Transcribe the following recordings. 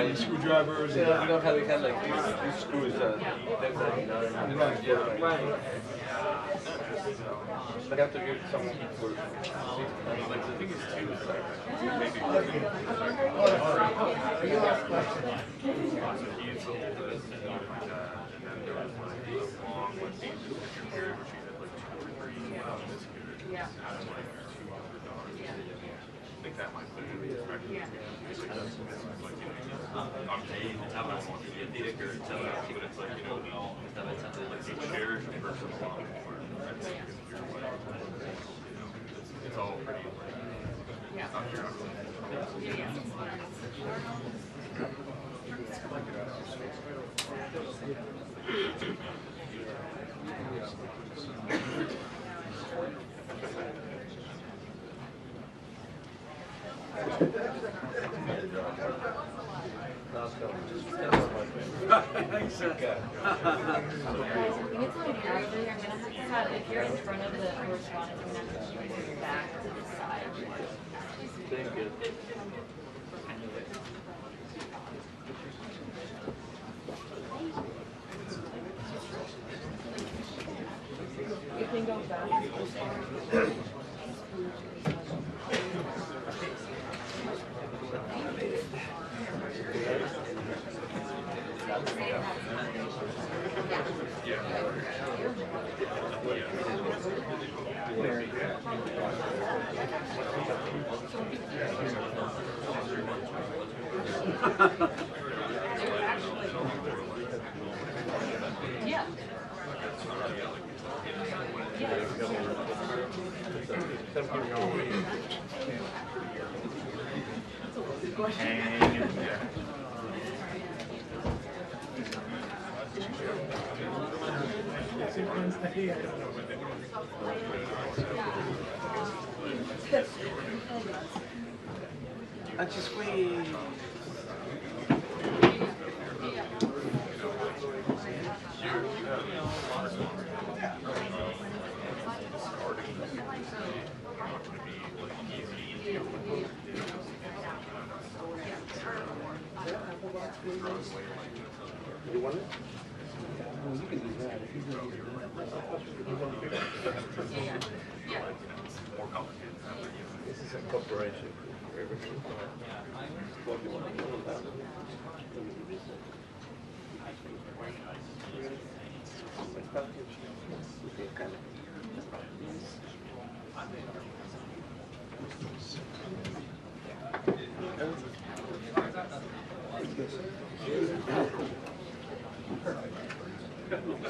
and screwdrivers. Yeah, you don't have the kind of like these screws that right. But after you some people like the thing is too is like maybe yeah. I think that might be it's all pretty Thanks, okay. If you're in front of the correspondence, I'm going to have to move your back to the side. thank you. You can go back. Yeah. hang in there. And she squeeze. You want it? Well, you can do that if you're going to do that. More complicated. This is a corporation.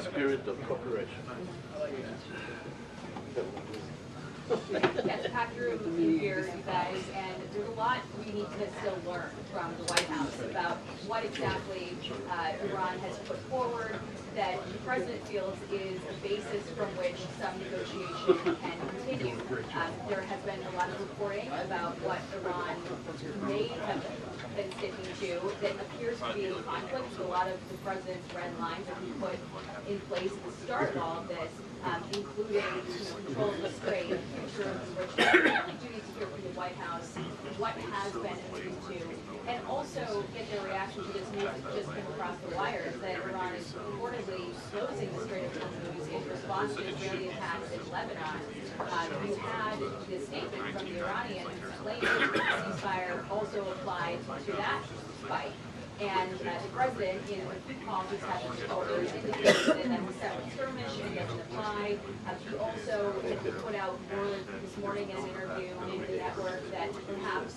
Spirit of cooperation. Yes, packed room here, you guys, and there's a lot we need to still learn from the White House about what exactly Iran has put forward that the president feels is a basis from which some negotiation can continue. There has been a lot of reporting about what Iran may have been sticking to that appears to be in conflict with a lot of the president's red lines that he put in place at the start of all of this, including control of the strait, future of enrichment. I do need to hear from the White House what has been agreed to, and also get their reaction to this news that just came across the wires that Iran is reportedly closing the Strait of Hormuz in response to Israeli attacks in Lebanon. You had the statement from the Iranians claiming that the ceasefire also applied to that fight. And the president, in a few calls he's had with reporters, indicated that that's a separate skirmish and doesn't apply. He also put out word this morning in an interview in the network that perhaps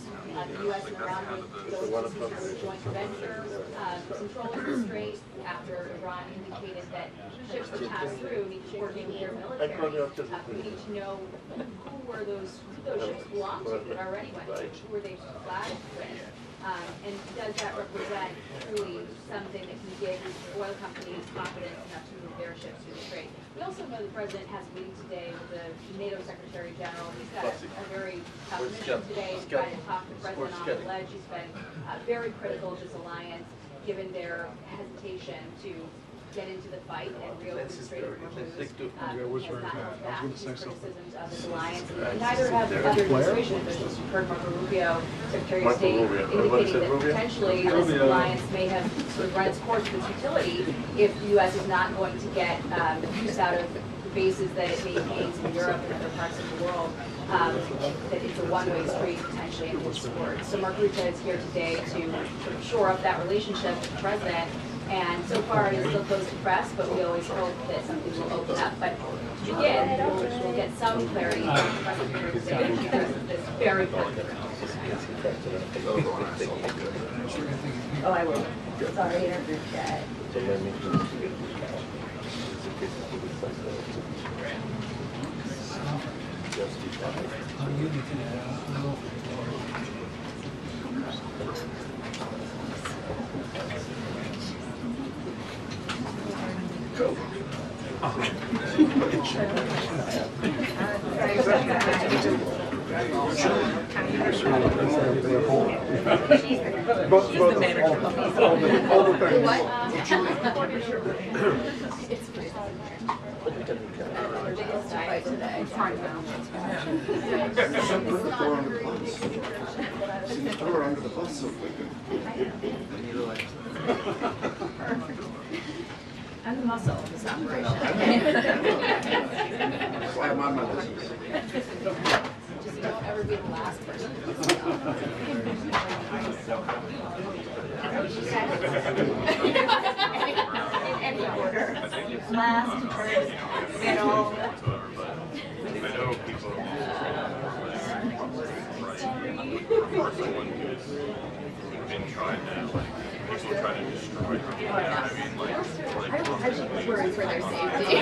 the U.S. and Iran would go to some sort of joint venture controlling the strait after Iran indicated that ships that pass through need to coordinate with their military. We need to know who were those ships belong to that already went to, who were they flagged with. And does that represent truly something that can give oil companies confidence enough to move their ships through the strait? We also know the president has a meeting today with the NATO Secretary General. He's got a very tough mission today to try to talk the president off the ledge. He's been very critical of this alliance, given their hesitation to get into the fight and reopen Strait of Hormuz. He has not held back his criticisms of his alliance. And neither have other administration officials. You've heard Marco Rubio, Secretary of State, indicating that potentially this alliance may have sort of run its course with its utility if the U.S. is not going to get use out of the bases that it maintains in Europe and other parts of the world. That it's a one-way street potentially in his support. So Mark Rutte is here today to sort of shore up that relationship with the president. And so far it is still closed to press, but we always hope that something will open up. But to begin, we'll get some clarity from the president here today because of this very positive. Oh, I will. Sorry, in our group chat. I'm the muscle of this operation. Why am I my business? Just don't ever be the last person. In any order. Last, first, middle. I know people been trying to, like, people try to destroy her. You know what I mean? Like, I just worry for their safety.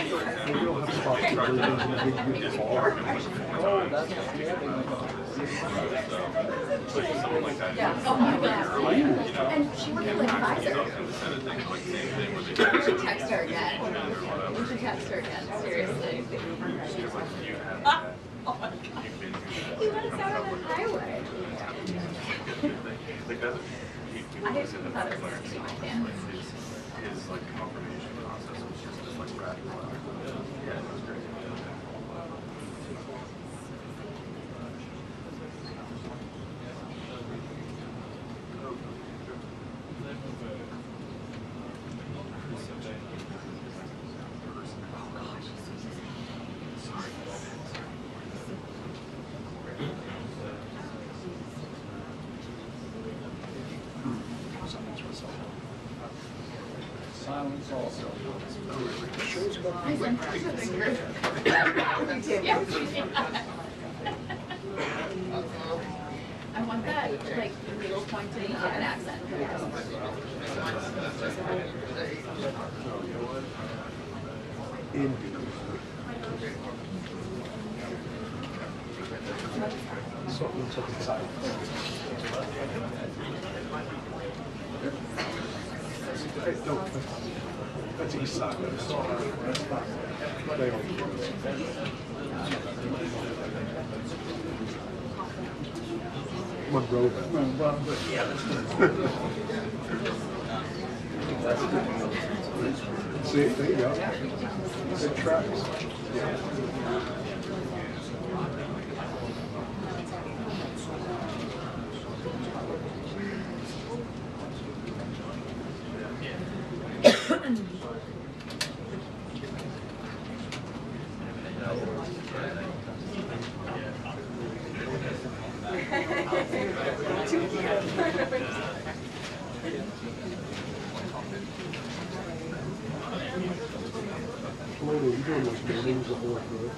someone like that. Yeah. Oh my God. And she worked like Pfizer. We should text her again. We should text her again. Seriously. Oh my God. He went out on the highway. I just thought it was in my hands. His like confirmation process was just this like rapid fire. Yeah, it was great. Silence also. I want that, like, needle pointing with an accent. Something to the side. No, that's east side. Monroe. See, there you go. Good tracks. Yeah. Are you doing those meetings the whole through?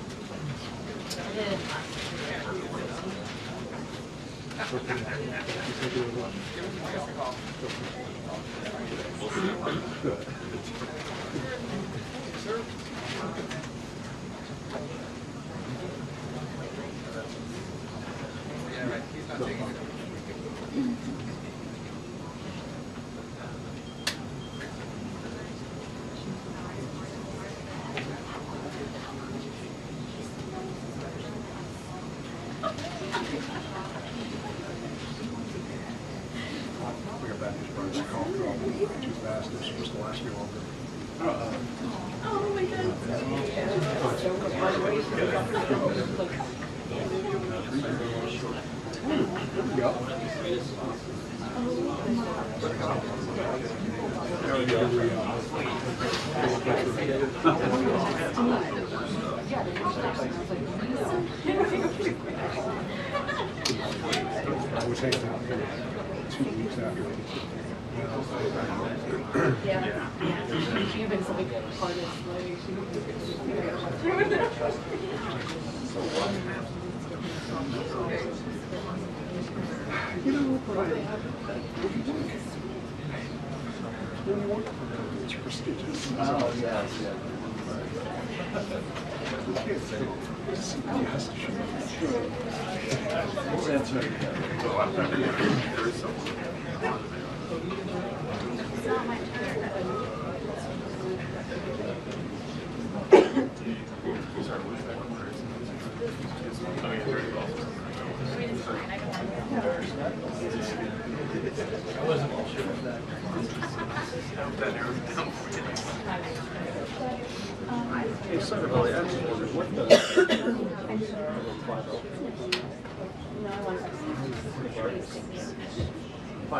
Good. Too fast, it's supposed to last me longer. Oh my I was hanging out here 2 weeks after. Yeah. You've been something You know, it's prestigious. Oh, yes, yeah. You can't say, yes, sure. That's right. So I'm not there is someone. It's not my turn. Sorry, what is that comparison? Oh, yeah, very well. I wasn't sure of that. That narrows it down for you. Hey, son of a, I just wondered what the... You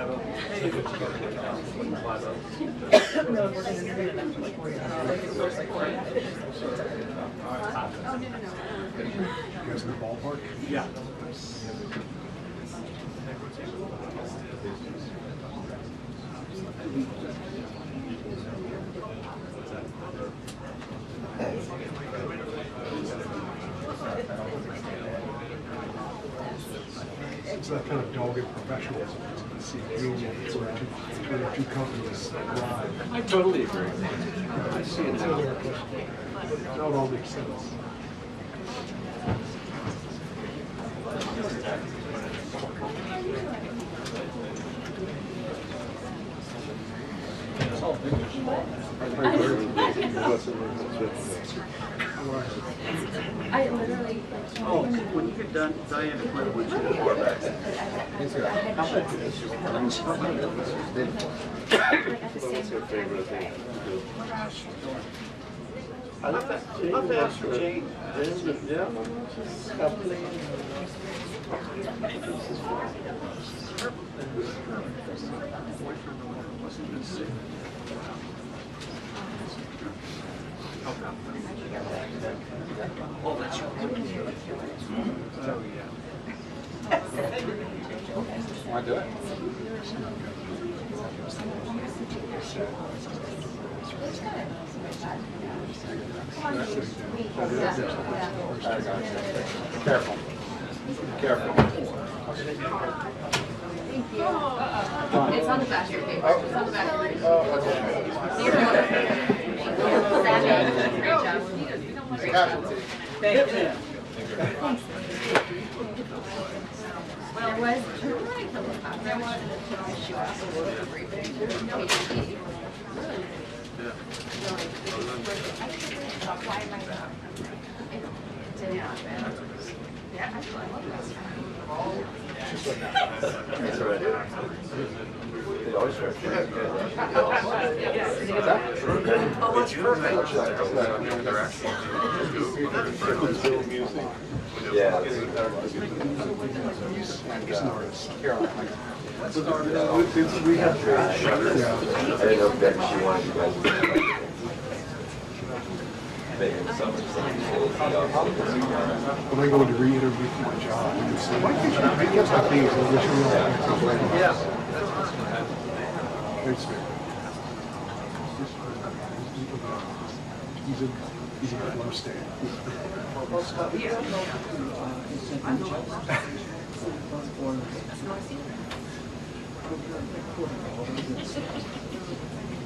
guys in the ballpark? Yeah. It's that kind of dogged professionalism. You see unions where two companies thrive. I totally agree. I see it now. Now it all makes sense. It's all Victor's fault. I literally. Oh, when you get done, Diane Quinn wants you to pour back. I love that. I love to ask Jane. Yeah. Oh, that's right. Oh, yeah. Want to do it? Careful. Careful. Thank you. It's on the back of your paper. It's on the back of your paper. Oh, okay. Great job. Casualty. Thank you. There was, there was why am I not? It didn't happen. Yeah, actually, I love that. It's all right. They always try to Oh, it's perfect. Yeah. He's an artist. Caroline. We have I didn't know that she wanted you guys to make so much sense. When I go to re-interview for my job, I say, why can't you make us like these? And just realize, Yeah. it's fair. He's a flow state.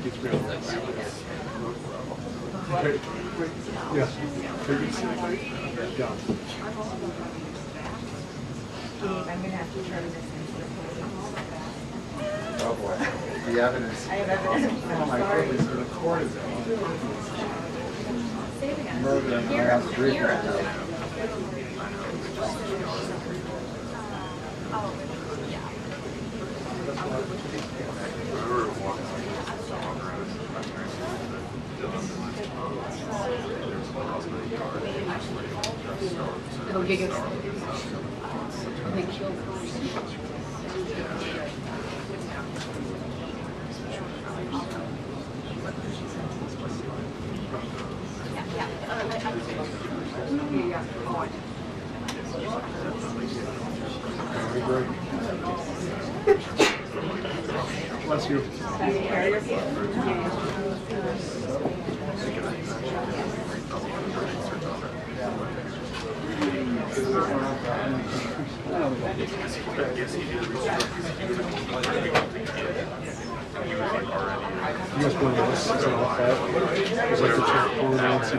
It's real. Okay. Yeah. Done. I'm gonna have to turn this into the Oh boy. The evidence. I have evidence. Oh my goodness, the court is murder and I have to drink it now. I remember walking through this dog around. They killed Very great. Bless you. You guys want to list it off that? It's like the chat for Nancy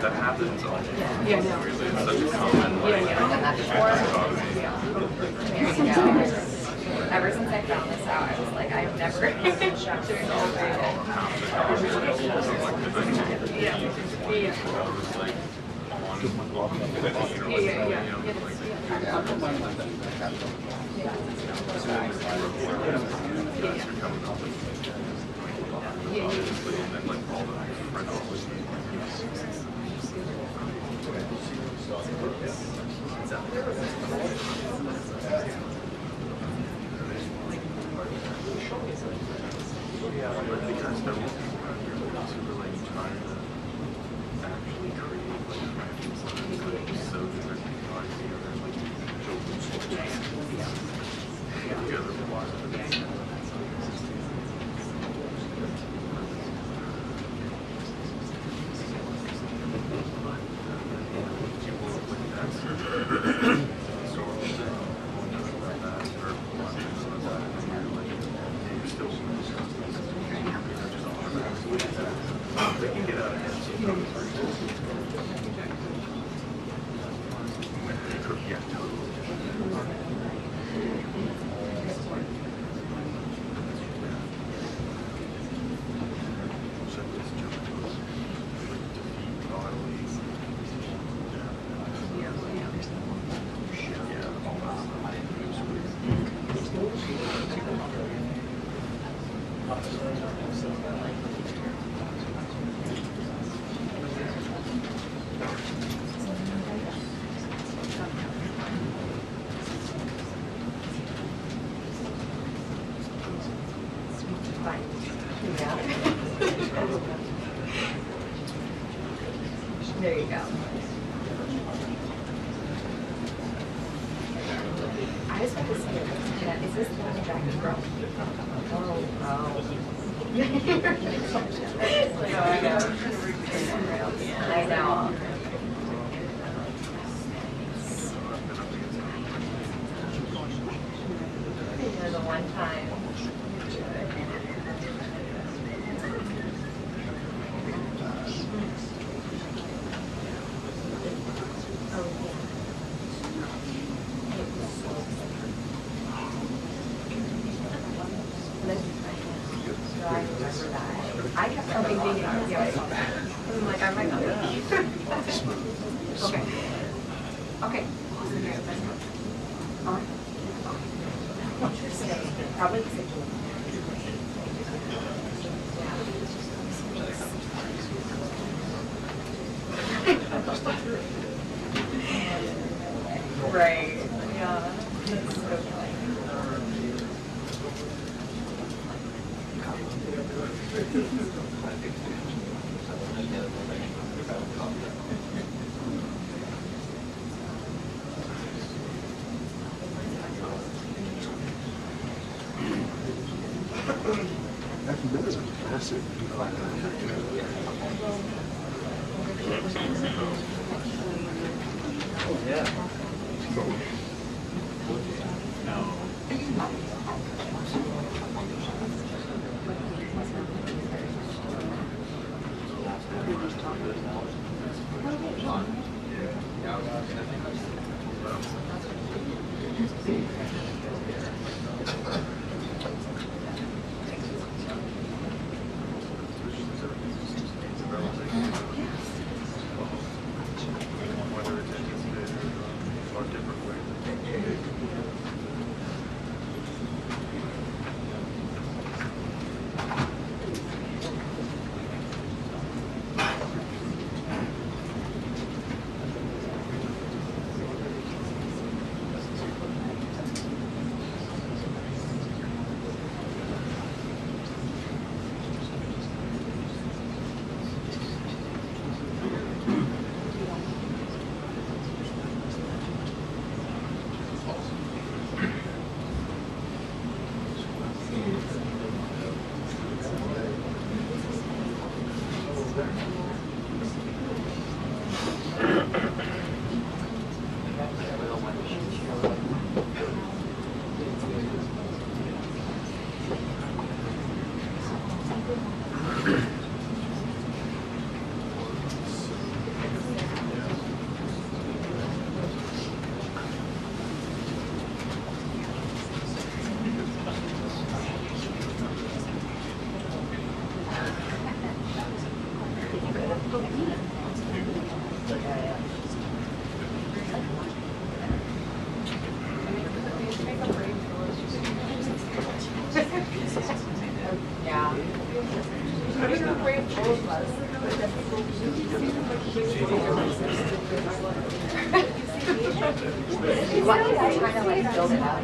That happens all the time. It's such a common, like, Ever since I found this out, I was like, I've never doing all There you go. I just want to see it. Yeah, is this the one Jackie broke? Oh, I know. The one time. I kept thinking, yeah, I'm like, I might not. Okay. Okay. Probably the same. Right. Yeah. That's so funny. That is massive. Why are you trying to like build it up?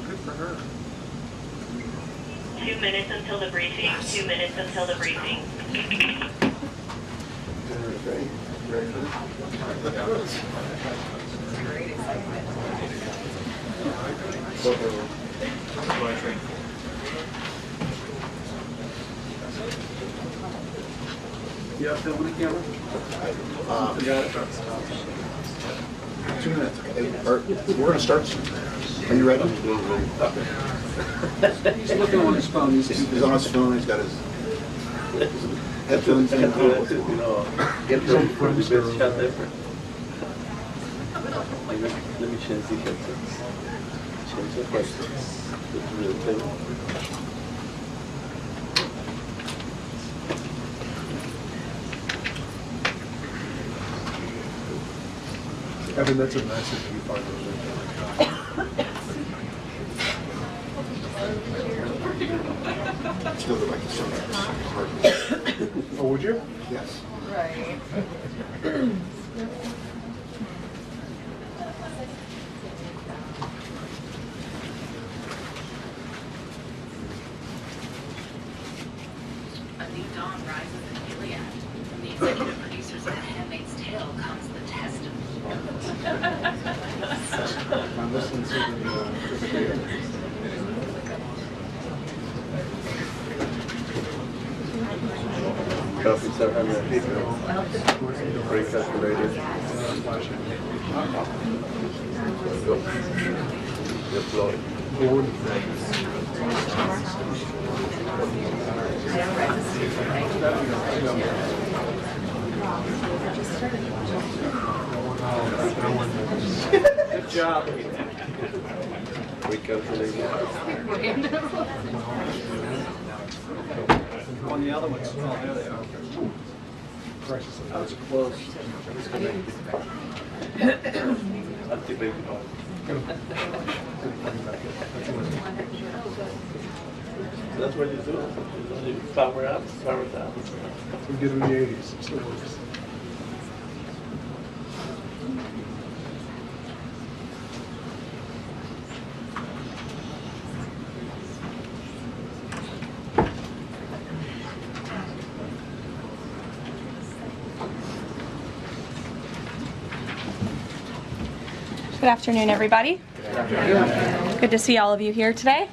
Good for her. 2 minutes until the briefing. 2 minutes until the briefing. Dinner is ready. You ready for this? Great excitement. Yeah, Phil, on the camera. 2 minutes. Okay. We're going to start soon. Are you ready? He's looking on his phone. He's on his phone. He's got his headphones in. Get the best shot ever. Let me change the headsets. Change the headsets. It's real thing. Evan, that's a massive viewfinder. Still go back to some. Oh, would you? Yes. Right. A new dawn rises in Gilead. From the executive producers of The Handmaid's Tale comes the testimony. I'm listening to the video. Coffee 700 people. Pre-calculated. Deploy. Board. Good job. Pre-calculated. On the other ones, oh, there they are. That was close. Activated on. That's what you do. You power up, power down. We did it in the 80s. It still works. Good afternoon, everybody. Good to see all of you here today.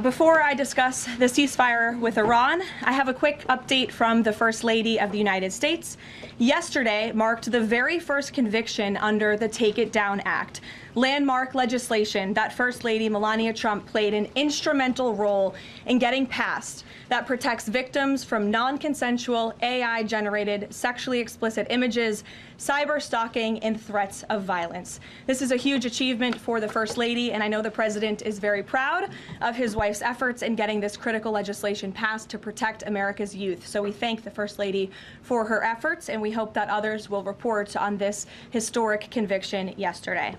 Before I discuss the ceasefire with Iran, I have a quick update from the First Lady of the United States. Yesterday marked the very first conviction under the Take It Down Act, landmark legislation that First Lady Melania Trump played an instrumental role in getting passed that protects victims from non-consensual AI-generated sexually explicit images, cyber stalking, and threats of violence. This is a huge achievement for the First Lady, and I know the President is very proud of his wife's efforts in getting this critical legislation passed to protect America's youth. So we thank the First Lady for her efforts, and we hope that others will report on this historic conviction yesterday.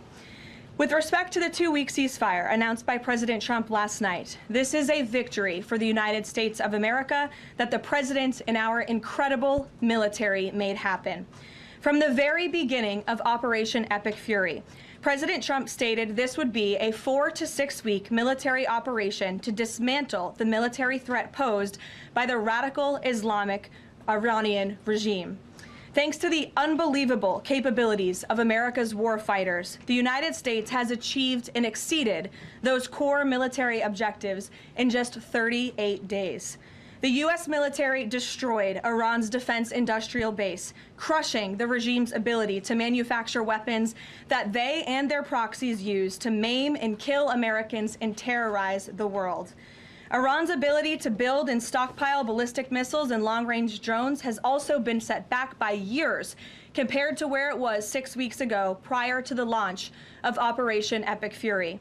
With respect to the two-week ceasefire announced by President Trump last night, this is a victory for the United States of America that the President and our incredible military made happen. From the very beginning of Operation Epic Fury, President Trump stated this would be a 4 to 6 week military operation to dismantle the military threat posed by the radical Islamic Iranian regime. Thanks to the unbelievable capabilities of America's war fighters, the United States has achieved and exceeded those core military objectives in just 38 days. The U.S. military destroyed Iran's defense industrial base, crushing the regime's ability to manufacture weapons that they and their proxies use to maim and kill Americans and terrorize the world. Iran's ability to build and stockpile ballistic missiles and long-range drones has also been set back by years compared to where it was 6 weeks ago prior to the launch of Operation Epic Fury.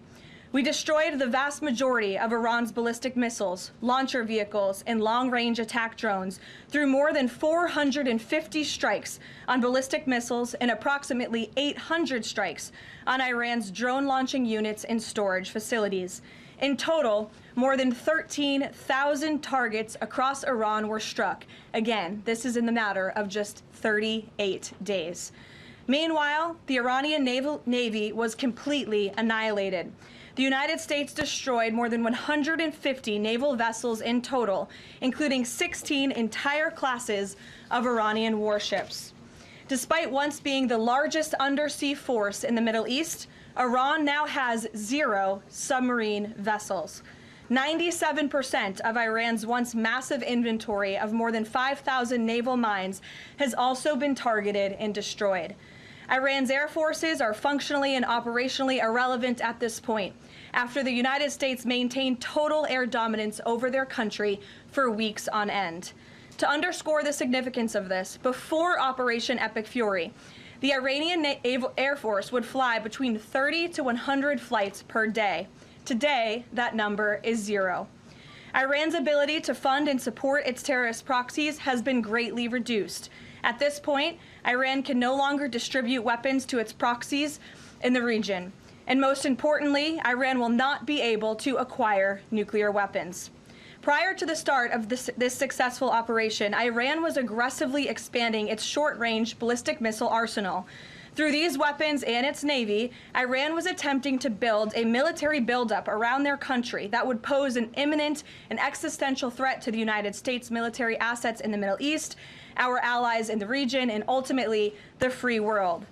We destroyed the vast majority of Iran's ballistic missiles, launcher vehicles, and long-range attack drones through more than 450 strikes on ballistic missiles and approximately 800 strikes on Iran's drone launching units and storage facilities. In total, more than 13,000 targets across Iran were struck. Again, this is in the matter of just 38 days. Meanwhile, the Iranian Navy was completely annihilated. The United States destroyed more than 150 naval vessels in total, including 16 entire classes of Iranian warships. Despite once being the largest undersea force in the Middle East, Iran now has 0 submarine vessels. 97% of Iran's once massive inventory of more than 5,000 naval mines has also been targeted and destroyed. Iran's air forces are functionally and operationally irrelevant at this point, after the United States maintained total air dominance over their country for weeks on end. To underscore the significance of this, before Operation Epic Fury, the Iranian Air Force would fly between 30 to 100 flights per day. Today, that number is 0. Iran's ability to fund and support its terrorist proxies has been greatly reduced. At this point, Iran can no longer distribute weapons to its proxies in the region. And most importantly, Iran will not be able to acquire nuclear weapons. Prior to the start of this successful operation, Iran was aggressively expanding its short-range ballistic missile arsenal. Through these weapons and its navy, Iran was attempting to build a military buildup around their country that would pose an imminent and existential threat to the United States military assets in the Middle East, our allies in the region, and ultimately the free world.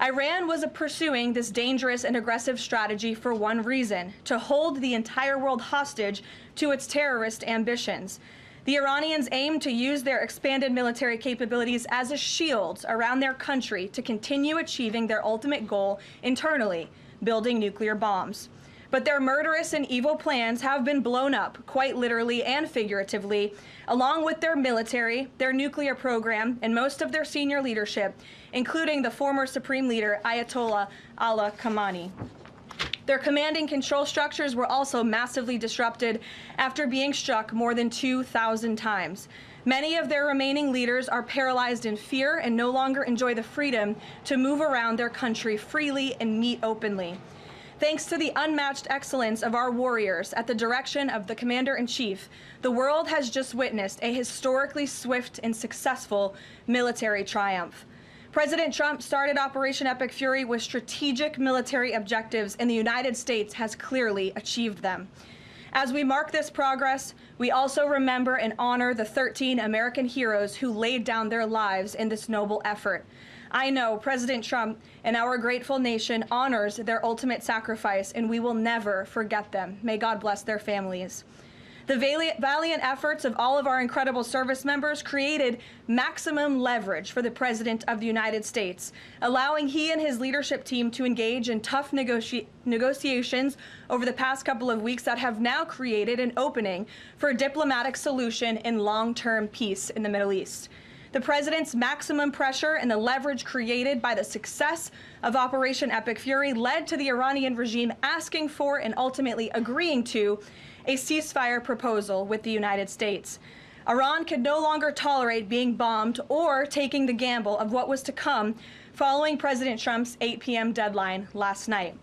Iran was pursuing this dangerous and aggressive strategy for one reason: to hold the entire world hostage to its terrorist ambitions. The Iranians aimed to use their expanded military capabilities as a shield around their country to continue achieving their ultimate goal internally, building nuclear bombs. But their murderous and evil plans have been blown up, quite literally and figuratively, along with their military, their nuclear program, and most of their senior leadership, including the former Supreme Leader Ayatollah Ali Khamenei. Their command and control structures were also massively disrupted after being struck more than 2,000 times. Many of their remaining leaders are paralyzed in fear and no longer enjoy the freedom to move around their country freely and meet openly. Thanks to the unmatched excellence of our warriors at the direction of the Commander-in-Chief, the world has just witnessed a historically swift and successful military triumph. President Trump started Operation Epic Fury with strategic military objectives, and the United States has clearly achieved them. As we mark this progress, we also remember and honor the 13 American heroes who laid down their lives in this noble effort. I know President Trump and our grateful nation honors their ultimate sacrifice, and we will never forget them. May God bless their families. The valiant efforts of all of our incredible service members created maximum leverage for the President of the United States, allowing he and his leadership team to engage in tough negotiations over the past couple of weeks that have now created an opening for a diplomatic solution and long-term peace in the Middle East. The President's maximum pressure and the leverage created by the success of Operation Epic Fury led to the Iranian regime asking for and ultimately agreeing to a ceasefire proposal with the United States. Iran could no longer tolerate being bombed or taking the gamble of what was to come following President Trump's 8 p.m. deadline last night.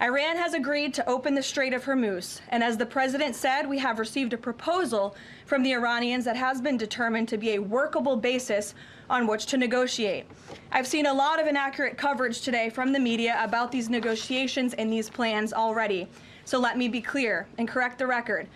Iran has agreed to open the Strait of Hormuz, and as the President said, we have received a proposal from the Iranians that has been determined to be a workable basis on which to negotiate. I've seen a lot of inaccurate coverage today from the media about these negotiations and these plans already, so let me be clear and correct the record.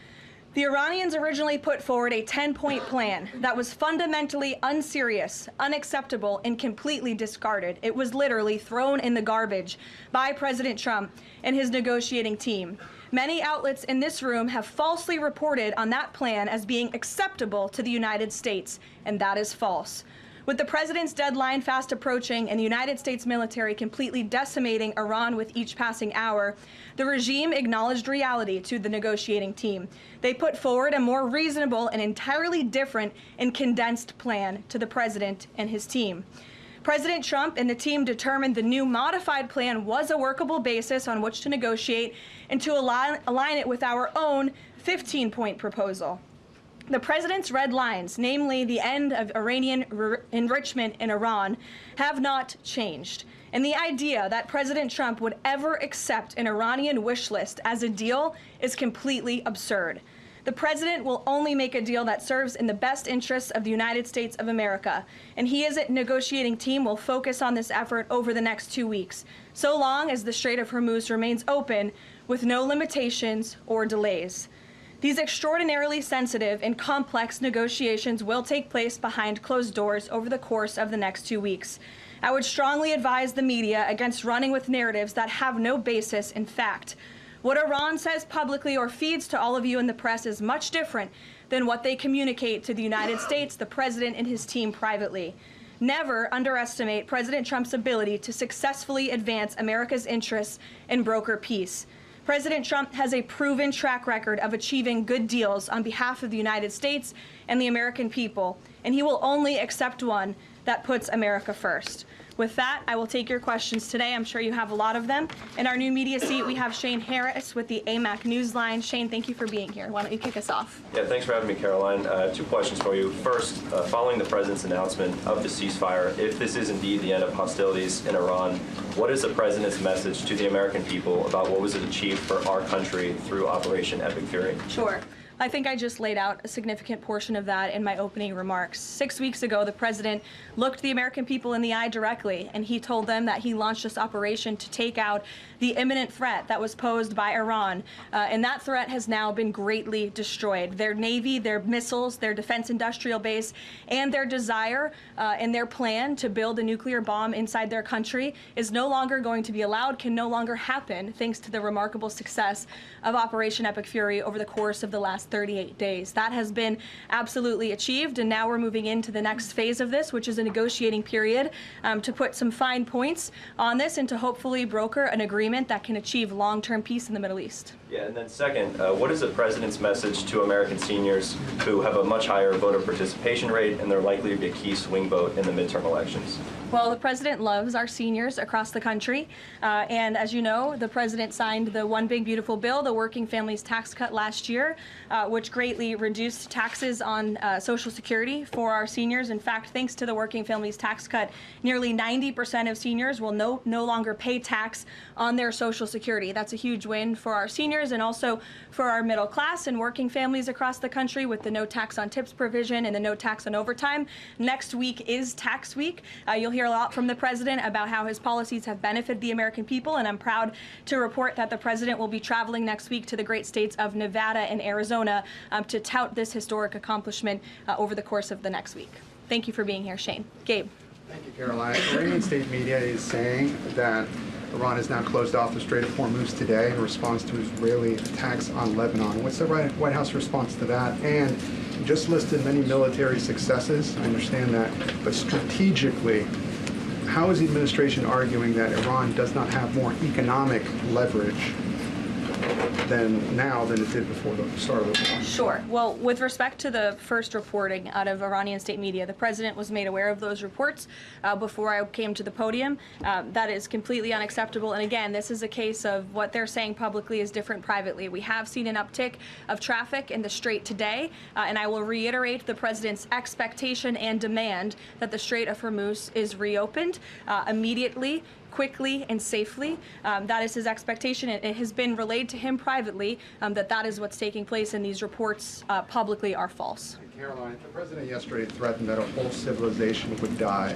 The Iranians originally put forward a 10-point plan that was fundamentally unserious, unacceptable, and completely discarded. It was literally thrown in the garbage by President Trump and his negotiating team. Many outlets in this room have falsely reported on that plan as being acceptable to the United States, and that is false. With the President's deadline fast approaching and the United States military completely decimating Iran with each passing hour, the regime acknowledged reality to the negotiating team. They put forward a more reasonable and entirely different and condensed plan to the President and his team. President Trump and the team determined the new modified plan was a workable basis on which to negotiate and to align it with our own 15-point proposal. The President's red lines, namely the end of Iranian enrichment in Iran, have not changed. And the idea that President Trump would ever accept an Iranian wish list as a deal is completely absurd. The President will only make a deal that serves in the best interests of the United States of America, and he as a negotiating team will focus on this effort over the next 2 weeks, so long as the Strait of Hormuz remains open with no limitations or delays. These extraordinarily sensitive and complex negotiations will take place behind closed doors over the course of the next 2 weeks. I would strongly advise the media against running with narratives that have no basis in fact. What Iran says publicly or feeds to all of you in the press is much different than what they communicate to the United States, the President, and his team privately. Never underestimate President Trump's ability to successfully advance America's interests and broker peace. President Trump has a proven track record of achieving good deals on behalf of the United States and the American people, and he will only accept one that puts America first. With that, I will take your questions today. I'm sure you have a lot of them. In our new media seat, we have Shane Harris with the AMAC Newsline. Shane, thank you for being here. Why don't you kick us off? Yeah, thanks for having me, Caroline. 2 questions for you. First, following the President's announcement of the ceasefire, if this is indeed the end of hostilities in Iran, what is the President's message to the American people about what was achieved for our country through Operation Epic Fury? Sure. I think I just laid out a significant portion of that in my opening remarks. 6 weeks ago, the president looked the American people in the eye directly, and he told them that he launched this operation to take out the imminent threat that was posed by Iran. And that threat has now been greatly destroyed. Their Navy, their missiles, their defense industrial base, and their desire and their plan to build a nuclear bomb inside their country is no longer going to be allowed, can no longer happen, thanks to the remarkable success of Operation Epic Fury over the course of the last 38 days. That has been absolutely achieved, and now we're moving into the next phase of this, which is a negotiating period to put some fine points on this and to hopefully broker an agreement that can achieve long-term peace in the Middle East. Yeah, and then second, what is the president's message to American seniors who have a much higher voter participation rate and they're likely to be a key swing vote in the midterm elections? Well, the president loves our seniors across the country, and as you know, the president signed the One Big Beautiful Bill, the Working Families Tax Cut last year, which greatly reduced taxes on Social Security for our seniors. In fact, thanks to the Working Families Tax Cut, nearly 90% of seniors will no longer pay tax on their Social Security. That's a huge win for our seniors and also for our middle class and working families across the country with the no tax on tips provision and the no tax on overtime. Next week is tax week. You'll hear a lot from the president about how his policies have benefited the American people, and I'm proud to report that the president will be traveling next week to the great states of Nevada and Arizona to tout this historic accomplishment over the course of the next week. Thank you for being here, Shane. Gabe. Thank you, Caroline. Iranian state media is saying that Iran has now closed off the Strait of Hormuz today in response to Israeli attacks on Lebanon. What's the White House response to that? And you just listed many military successes. I understand that. But strategically, how is the administration arguing that Iran does not have more economic leverage than it did before the start of the war? Sure. Well, with respect to the first reporting out of Iranian state media, the president was made aware of those reports before I came to the podium. That is completely unacceptable. And again, this is a case of what they're saying publicly is different privately. We have seen an uptick of traffic in the Strait today, and I will reiterate the president's expectation and demand that the Strait of Hormuz is reopened immediately, quickly and safely. That is his expectation. It has been relayed to him privately that is what's taking place, and these reports publicly are false. Caroline, the president yesterday threatened that a whole civilization would die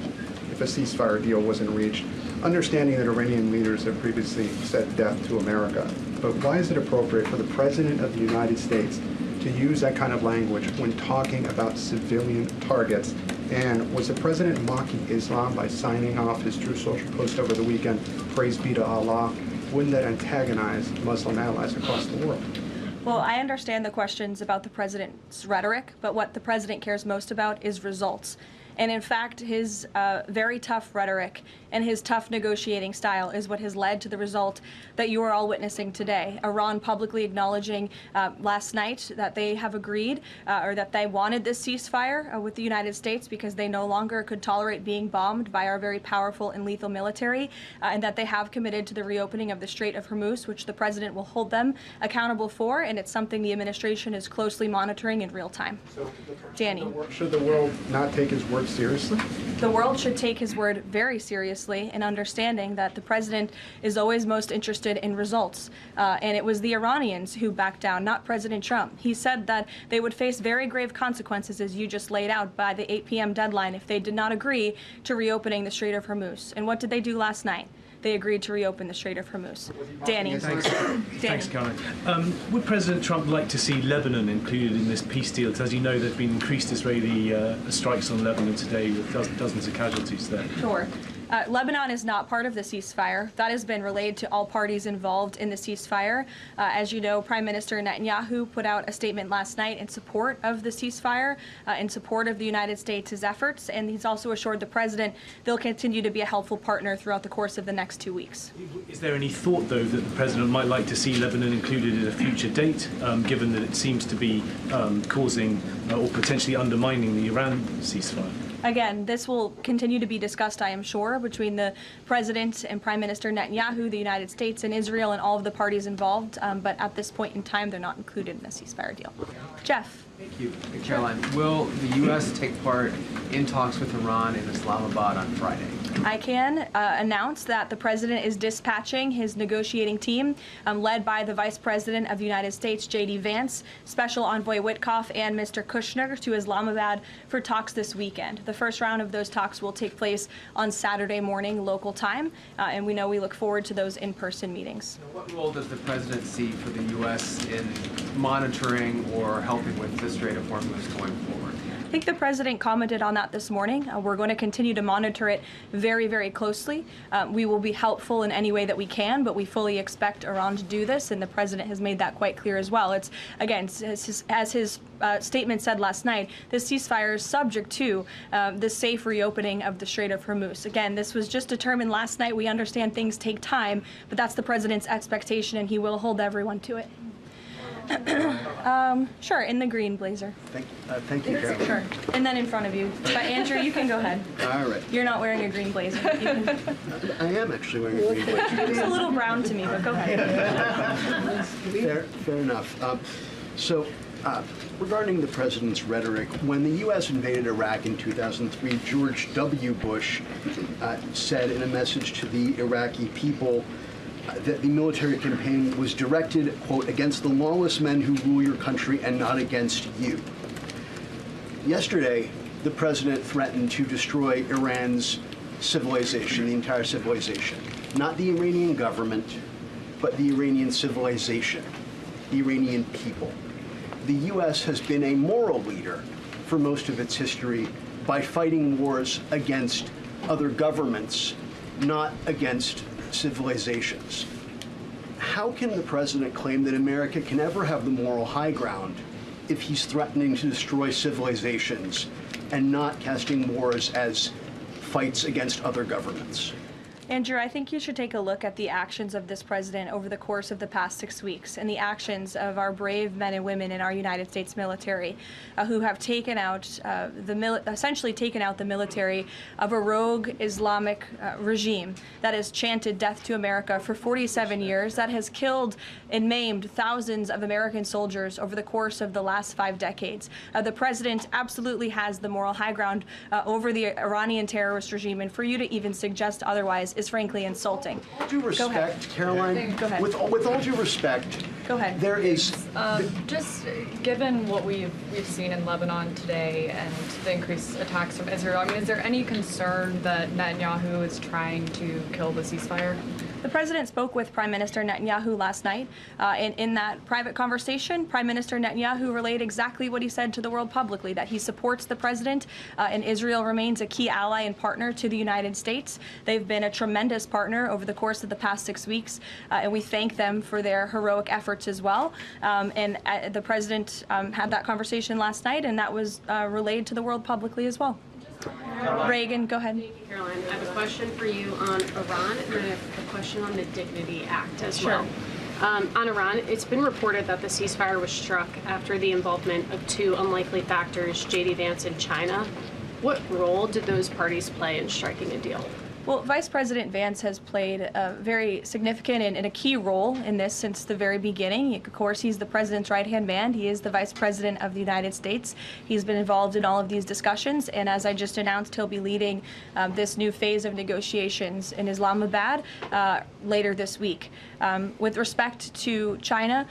if a ceasefire deal wasn't reached, understanding that Iranian leaders have previously said death to America. But why is it appropriate for the president of the United States to use that kind of language when talking about civilian targets? And was the president mocking Islam by signing off his True Social post over the weekend, praise be to Allah? Wouldn't that antagonize Muslim allies across the world? Well, I understand the questions about the president's rhetoric, but what the president cares most about is results. And in fact, his very tough rhetoric and his tough negotiating style is what has led to the result that you are all witnessing today. Iran publicly acknowledging last night that they have agreed or that they wanted this ceasefire with the United States because they no longer could tolerate being bombed by our very powerful and lethal military, and that they have committed to the reopening of the Strait of Hormuz, which the president will hold them accountable for, and it's something the administration is closely monitoring in real time. So, Danny. Should the world not take his word seriously? The world should take his word very seriously in understanding that the president is always most interested in results. And it was the Iranians who backed down, not President Trump. He said that they would face very grave consequences, as you just laid out, by the 8 p.m. deadline if they did not agree to reopening the Strait of Hormuz. And what did they do last night? They agreed to reopen the Strait of Hormuz. Danny. Thanks, Caroline. Would President Trump like to see Lebanon included in this peace deal? Because as you know, there have been increased Israeli strikes on Lebanon today with dozens of casualties there. Sure. Lebanon is not part of the ceasefire. That has been relayed to all parties involved in the ceasefire. As you know, Prime Minister Netanyahu put out a statement last night in support of the ceasefire, in support of the United States' efforts, and he's also assured the president they'll continue to be a helpful partner throughout the course of the next 2 weeks. Is there any thought, though, that the president might like to see Lebanon included at a future date, given that it seems to be causing or potentially undermining the Iran ceasefire? Again, this will continue to be discussed, I am sure, between the President and Prime Minister Netanyahu, the United States and Israel, and all of the parties involved. But at this point in time, they're not included in the ceasefire deal. Jeff. Thank you. Caroline, will the U.S. take part in talks with Iran in Islamabad on Friday? I can announce that the President is dispatching his negotiating team, led by the Vice President of the United States, J.D. Vance, Special Envoy Witkoff, and Mr. Kushner to Islamabad for talks this weekend. The first round of those talks will take place on Saturday morning local time, and we look forward to those in-person meetings. What role does the President see for the U.S. in monitoring or helping with the Strait of Hormuz going forward? I think the President commented on that this morning. We're going to continue to monitor it very, very closely. We will be helpful in any way that we can, but we fully expect Iran to do this, and the President has made that quite clear as well. It's, again, as his statement said last night, this ceasefire is subject to the safe reopening of the Strait of Hormuz. Again, this was just determined last night. We understand things take time, but that's the President's expectation, and he will hold everyone to it. Sure, in the green blazer. Thank you, Caroline. Sure, and then in front of you. But Andrew, you can go ahead. All right. You're not wearing a green blazer. You can... I am actually wearing a green blazer. It's a little brown to me, but go ahead. Fair enough. Regarding the President's rhetoric, when the U.S. invaded Iraq in 2003, George W. Bush said in a message to the Iraqi people that the military campaign was directed, quote, against the lawless men who rule your country and not against you. Yesterday, the President threatened to destroy Iran's civilization, the entire civilization. Not the Iranian government, but the Iranian civilization, the Iranian people. The U.S. has been a moral leader for most of its history by fighting wars against other governments, not against civilizations. How can the President claim that America can ever have the moral high ground if he's threatening to destroy civilizations and not casting wars as fights against other governments? Andrew, I think you should take a look at the actions of this president over the course of the past 6 weeks and the actions of our brave men and women in our United States military who have taken out essentially taken out the military of a rogue Islamic regime that has chanted death to America for 47 years, that has killed and maimed thousands of American soldiers over the course of the last 5 decades. The president absolutely has the moral high ground over the Iranian terrorist regime, and for you to even suggest otherwise is frankly insulting. With all due respect, Caroline, Go ahead. with all due respect, Go ahead. There is just given what we've seen in Lebanon today and the increased attacks from Israel, I mean, is there any concern that Netanyahu is trying to kill the ceasefire? The president spoke with Prime Minister Netanyahu last night. In that private conversation, Prime Minister Netanyahu relayed exactly what he said to the world publicly, that he supports the president and Israel remains a key ally and partner to the United States. They've been a tremendous partner over the course of the past 6 weeks, and we thank them for their heroic efforts as well. The president had that conversation last night, and that was relayed to the world publicly as well. Reagan, go ahead. Thank you, Caroline. I have a question for you on Iran, and then I have a question on the Dignity Act as well. On Iran, it's been reported that the ceasefire was struck after the involvement of 2 unlikely factors, J.D. Vance and China. What role did those parties play in striking a deal? Well, Vice President Vance has played a very significant and a key role in this since the very beginning. Of course, he's the president's right-hand man. He is the vice president of the United States. He's been involved in all of these discussions, and as I just announced, he'll be leading this new phase of negotiations in Islamabad later this week. With respect to China,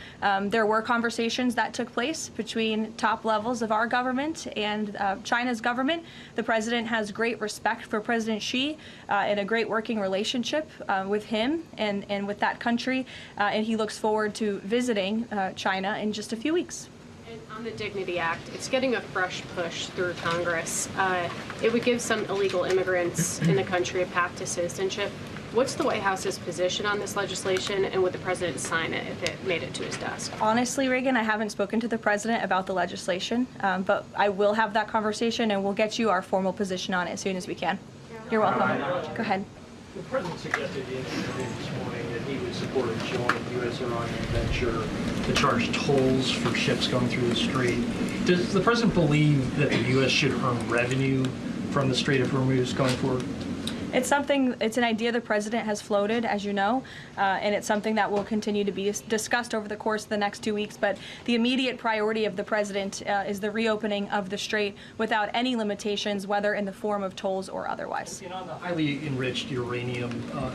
there were conversations that took place between top levels of our government and China's government. The president has great respect for President Xi and a great working relationship with him and with that country, and he looks forward to visiting China in just a few weeks. And on the Dignity Act, it's getting a fresh push through Congress. It would give some illegal immigrants in the country a path to citizenship. What's the White House's position on this legislation, and would the president sign it if it made it to his desk? Honestly, Reagan, I haven't spoken to the president about the legislation, but I will have that conversation, and we'll get you our formal position on it as soon as we can. You're welcome. Go ahead. The president suggested in an interview this morning that he would support a joint U.S.-Iranian venture to charge tolls for ships going through the strait. Does the president believe that the U.S. should earn revenue from the Strait of Hormuz going forward? It's an idea the president has floated, as you know, and it's something that will continue to be discussed over the course of the next 2 weeks. But the immediate priority of the president is the reopening of the strait without any limitations, whether in the form of tolls or otherwise. And on the highly enriched uranium,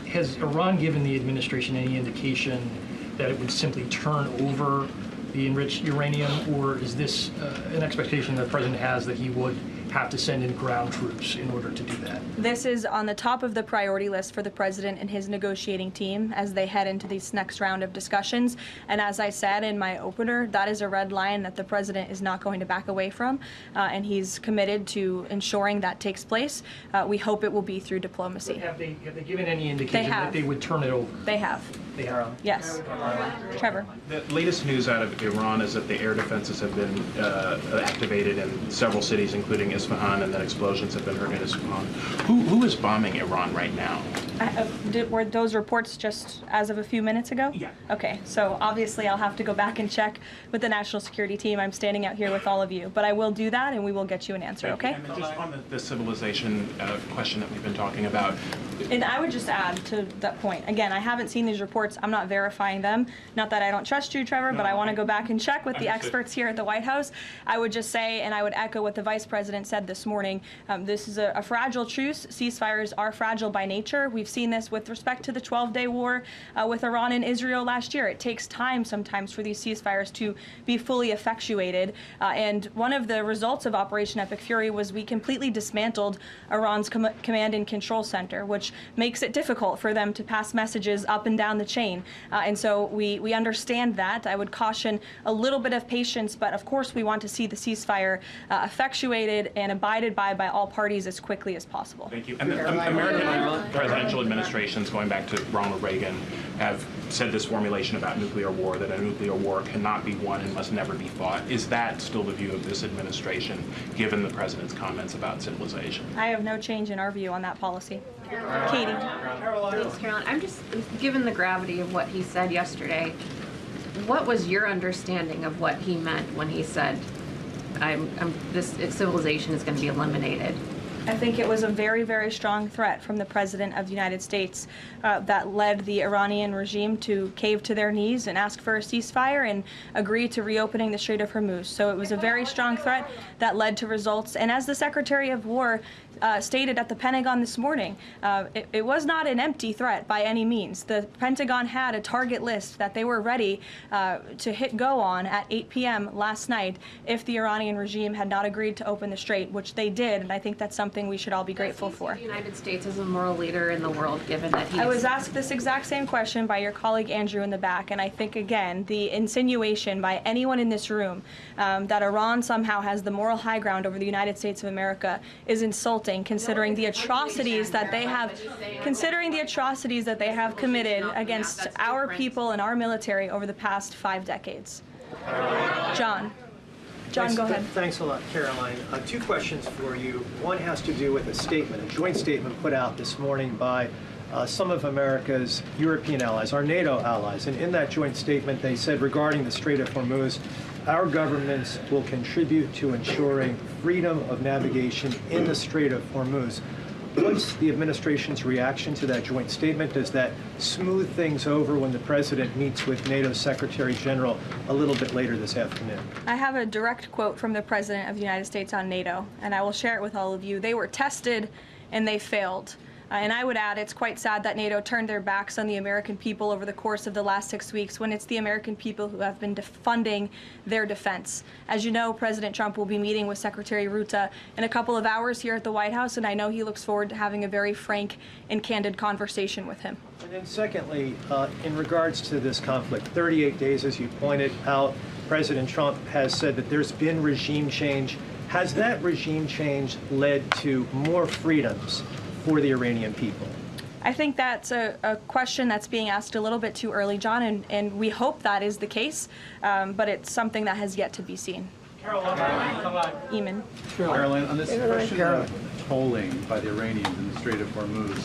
has Iran given the administration any indication that it would simply turn over the enriched uranium, or is this an expectation that the president has that he would have to send in ground troops in order to do that? This is on the top of the priority list for the president and his negotiating team as they head into this next round of discussions. And as I said in my opener, that is a red line that the president is not going to back away from, and he's committed to ensuring that takes place. We hope it will be through diplomacy. Have they given any indication that they would turn it over? They have. They have. Yes. Trevor. The latest news out of Iran is that the air defenses have been activated in several cities, including Isfahan, and that explosions have been heard in Isfahan. Who is bombing Iran right now? Were those reports just as of a few minutes ago? Yeah. Okay, so obviously I'll have to go back and check with the national security team. I'm standing out here with all of you, but I will do that and we will get you an answer, okay? And just on the civilization question that we've been talking about. And I would just add to that point, again, I haven't seen these reports. I'm not verifying them. Not that I don't trust you, Trevor, but I want to go back and check with the experts here at the White House. I would just say, and I would echo what the Vice President said this morning, this is a fragile truce. Ceasefires are fragile by nature. We've seen this with respect to the 12-day war with Iran and Israel last year. It takes time sometimes for these ceasefires to be fully effectuated. And one of the results of Operation Epic Fury was we completely dismantled Iran's command and control center, which makes it difficult for them to pass messages up and down the chain. And so we understand that. I would caution a little bit of patience, but of course we want to see the ceasefire effectuated and abided by all parties as quickly as possible. Thank you. And the American presidential administrations, going back to Ronald Reagan, have said this formulation about nuclear war, that a nuclear war cannot be won and must never be fought. Is that still the view of this administration, given the president's comments about civilization? I have no change in our view on that policy. Katie. Thanks, Caroline. I'm just, given the gravity of what he said yesterday, what was your understanding of what he meant when he said, this civilization is going to be eliminated? I think it was a very, very strong threat from the President of the United States that led the Iranian regime to cave to their knees and ask for a ceasefire and agree to reopening the Strait of Hormuz. So it was a very strong threat that led to results. And as the Secretary of War stated at the Pentagon this morning, it was not an empty threat by any means. The Pentagon had a target list that they were ready to hit go on at 8 p.m. last night if the Iranian regime had not agreed to open the strait, which they did, and I think that's something we should all be grateful for. The United States is a moral leader in the world, given that I was asked this exact same question by your colleague Andrew in the back, and I think, again, the insinuation by anyone in this room that Iran somehow has the moral high ground over the United States of America is insulting, considering the atrocities that they have, committed against our people and our military over the past 5 decades. John, go ahead. Thanks a lot, Caroline. 2 questions for you. One has to do with a statement, a joint statement put out this morning by some of America's European allies, our NATO allies. And in that joint statement, they said regarding the Strait of Hormuz, our governments will contribute to ensuring freedom of navigation in the Strait of Hormuz. What's the administration's reaction to that joint statement? Does that smooth things over when the president meets with NATO Secretary General a little bit later this afternoon? I have a direct quote from the President of the United States on NATO, and I will share it with all of you. They were tested and they failed. And I would add, it's quite sad that NATO turned their backs on the American people over the course of the last 6 weeks when it's the American people who have been funding their defense. As you know, President Trump will be meeting with Secretary Ruta in a couple of hours here at the White House, and I know he looks forward to having a very frank and candid conversation with him. And then secondly, in regards to this conflict, 38 days, as you pointed out, President Trump has said that there's been regime change. Has that regime change led to more freedoms for the Iranian people? I think that's a question that's being asked a little bit too early, John, and we hope that is the case, but it's something that has yet to be seen. Caroline, come on. Eamon. Caroline, on this question of tolling by the Iranians in the Strait of Hormuz,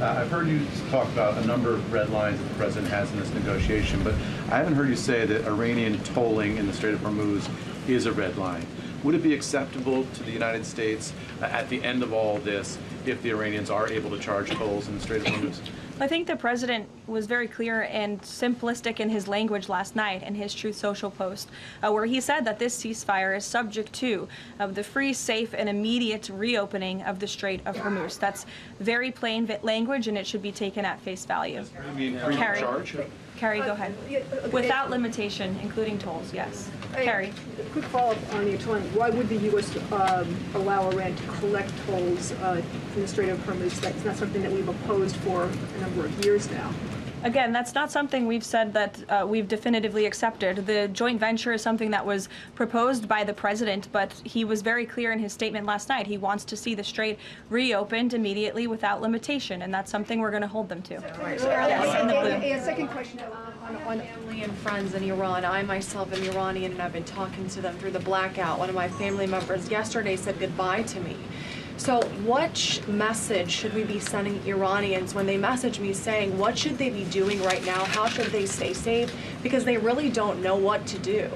I've heard you talk about a number of red lines that the president has in this negotiation, but I haven't heard you say that Iranian tolling in the Strait of Hormuz is a red line. Would it be acceptable to the United States at the end of all this if the Iranians are able to charge tolls in the Strait of Hormuz? I think the president was very clear and simplistic in his language last night in his Truth Social post, where he said that this ceasefire is subject to the free, safe, and immediate reopening of the Strait of Hormuz. That's very plain language, and it should be taken at face value. You mean free Carrie. charge? Carrie, go ahead. Without limitation, including tolls, yes. Carrie. A quick follow-up on the tolling. Why would the U.S. allow Iran to collect tolls in the Strait of Hormuz? That's not something that we've opposed for a number of years now. Again, that's not something we've said that we've definitively accepted. The joint venture is something that was proposed by the president, but he was very clear in his statement last night. He wants to see the strait reopened immediately without limitation, and that's something we're going to hold them to. Yes, in the blue. A second question on family and friends in Iran. I myself am Iranian, and I've been talking to them through the blackout. One of my family members yesterday said goodbye to me. So what message should we be sending Iranians when they message me saying, what should they be doing right now? How should they stay safe? Because they really don't know what to do.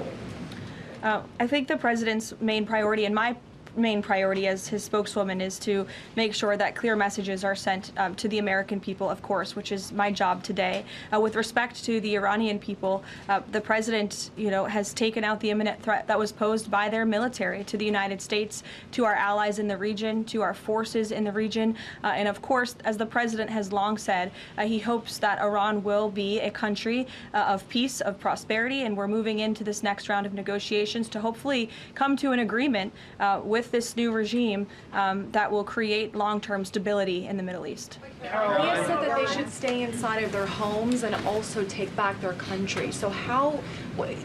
I think the president's main priority, and my main priority as his spokeswoman, is to make sure that clear messages are sent to the American people, of course, which is my job today. With respect to the Iranian people, the president, has taken out the imminent threat that was posed by their military to the United States, to our allies in the region, to our forces in the region, and of course, as the president has long said, he hopes that Iran will be a country of peace, of prosperity, and we're moving into this next round of negotiations to hopefully come to an agreement with this new regime that will create long-term stability in the Middle East. He has said that they should stay inside of their homes and also take back their country. So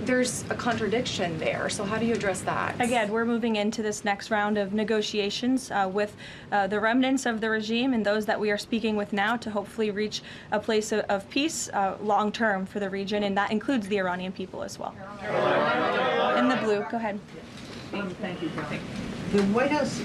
there's a contradiction there. So how do you address that? Again, we're moving into this next round of negotiations with the remnants of the regime and those that we are speaking with now to hopefully reach a place of peace long-term for the region, and that includes the Iranian people as well. In the blue, go ahead. Thank you, Caroline. The White House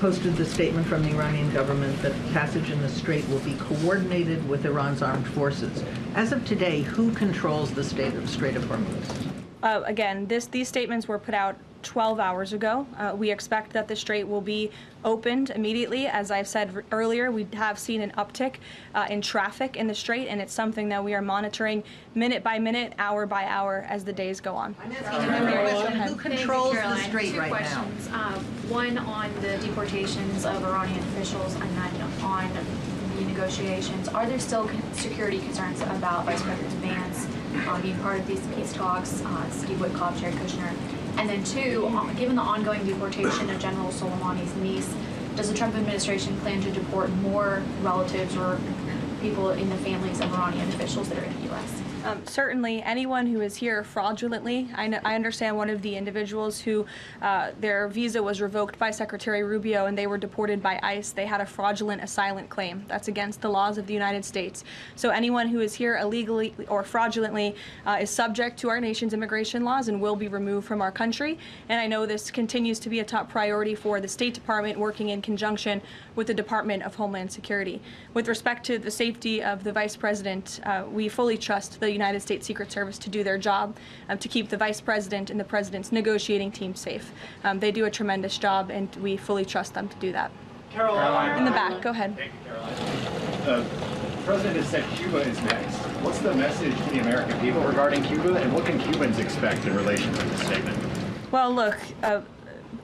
posted the statement from the Iranian government that passage in the strait will be coordinated with Iran's armed forces. As of today, who controls the Strait of Hormuz? Again, these statements were put out 12 hours ago. We expect that the strait will be opened immediately. As I've said earlier, we have seen an uptick in traffic in the strait, and it's something that we are monitoring minute by minute, hour by hour as the days go on. Who controls the strait right now? Two questions. One on the deportations of Iranian officials, and then on the negotiations. Are there still security concerns about Vice President Vance being part of these peace talks, Steve Witkoff, Jared Kushner? And then two, given the ongoing deportation of General Soleimani's niece, does the Trump administration plan to deport more relatives or people in the families of Iranian officials that are in the U.S.? Certainly, anyone who is here fraudulently. I understand one of the individuals who their visa was revoked by Secretary Rubio and they were deported by ICE. They had a fraudulent asylum claim. That's against the laws of the United States. So anyone who is here illegally or fraudulently is subject to our nation's immigration laws and will be removed from our country. And I know this continues to be a top priority for the State Department, working in conjunction with the Department of Homeland Security. With respect to the safety of the Vice President, we fully trust the United States Secret Service to do their job, to keep the Vice President and the President's negotiating team safe. They do a tremendous job, and we fully trust them to do that. Caroline. In the back, go ahead. Thank you, Caroline. The President has said Cuba is next. What's the message to the American people regarding Cuba, and what can Cubans expect in relation to this statement? Well, look,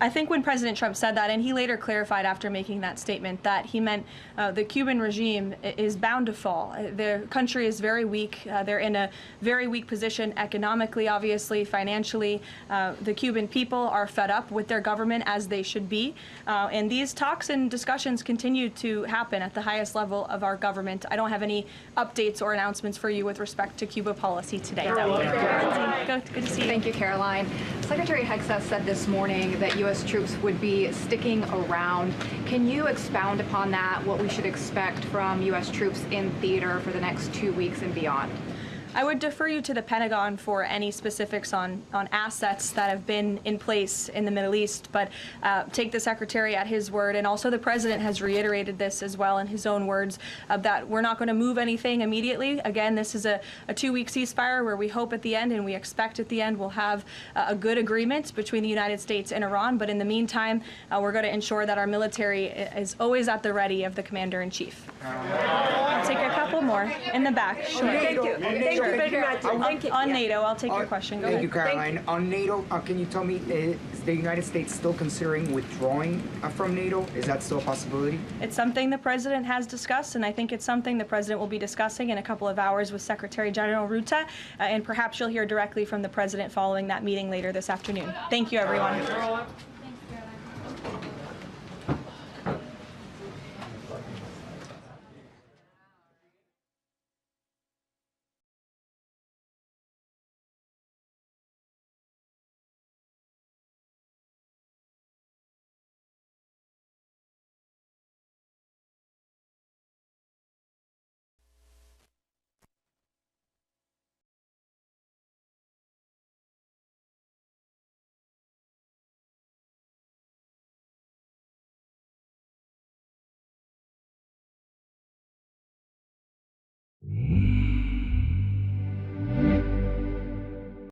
I think when President Trump said that, and he later clarified after making that statement, that he meant the Cuban regime is bound to fall. Their country is very weak. They're in a very weak position economically, obviously, financially. The Cuban people are fed up with their government, as they should be. And these talks and discussions continue to happen at the highest level of our government. I don't have any updates or announcements for you with respect to Cuba policy today. Good to see you. Thank you, Caroline. Secretary Hegseth said this morning that U.S. troops would be sticking around. Can you expound upon that, what we should expect from U.S. troops in theater for the next 2 weeks and beyond? I would defer you to the Pentagon for any specifics on assets that have been in place in the Middle East, but take the Secretary at his word, and also the President has reiterated this as well in his own words, that we're not going to move anything immediately. Again, this is a 2-week ceasefire where we hope at the end, and we expect at the end, we'll have a good agreement between the United States and Iran, but in the meantime, we're going to ensure that our military is always at the ready of the Commander-in-Chief. I'll take a couple more in the back. Sure. Thank you. Thank you very much. Thank you. On NATO, I'll take your question. Go Thank you, ahead. Karoline. On NATO, can you tell me, is the United States still considering withdrawing from NATO? Is that still a possibility? It's something the President has discussed, and I think it's something the President will be discussing in a couple of hours with Secretary General Ruta, and perhaps you'll hear directly from the President following that meeting later this afternoon. Thank you, everyone.